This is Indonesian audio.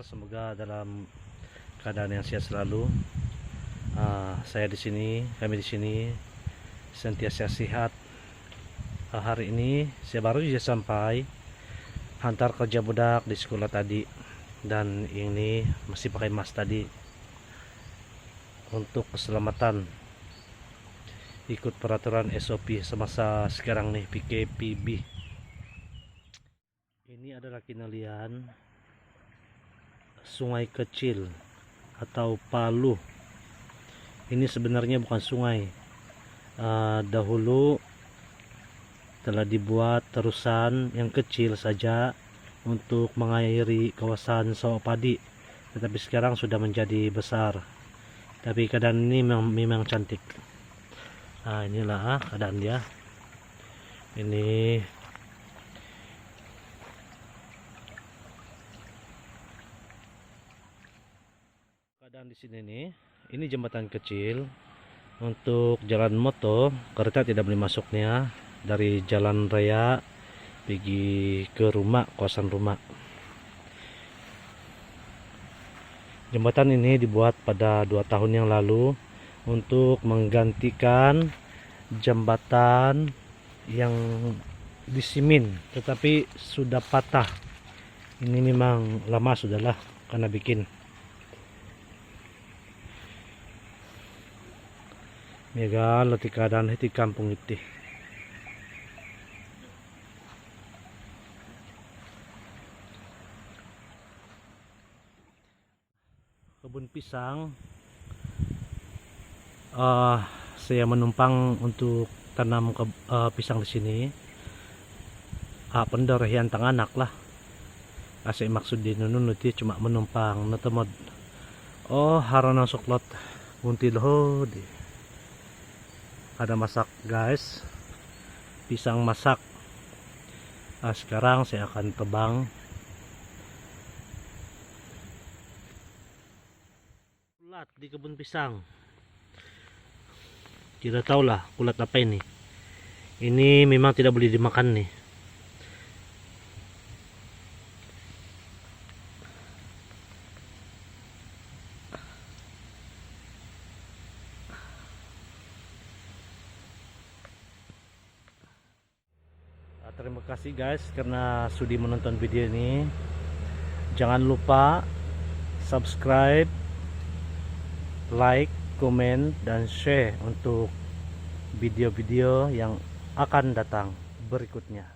semoga dalam keadaan yang sehat selalu. Saya di sini, kami di sini sentiasa sehat. Hari ini saya baru saja sampai hantar kerja budak di sekolah tadi, dan ini masih pakai mask tadi untuk keselamatan, ikut peraturan SOP semasa sekarang nih PKPB. Ini adalah kinalian sungai kecil atau Palu. Ini sebenarnya bukan sungai. Dahulu telah dibuat terusan yang kecil saja untuk mengairi kawasan sawah padi, tetapi sekarang sudah menjadi besar. Tapi keadaan ini memang cantik. Inilah keadaan dia. Ini keadaan di sini nih. Ini jembatan kecil untuk jalan motor, kereta tidak boleh masuknya dari jalan raya pergi ke rumah, kawasan rumah. Jembatan ini dibuat pada 2 tahun yang lalu untuk menggantikan jembatan yang disimin tetapi sudah patah. Ini memang lama sudahlah karena bikin. Mega letih keadaan di kampung itu. Kebun pisang. Saya menumpang untuk tanam pisang di sini. Pendarahian tang anak lah. Asik maksud di nunun itu cuma menumpang natemod. Harana soklot buntil ho di. Ada masak guys, pisang masak. Sekarang saya akan tebang. Kulat di kebun pisang. Tidak tahulah kulat apa ini. Ini memang tidak boleh dimakan nih. Terima kasih guys karena sudi menonton video ini. Jangan lupa subscribe, like, komen, dan share untuk video-video yang akan datang berikutnya.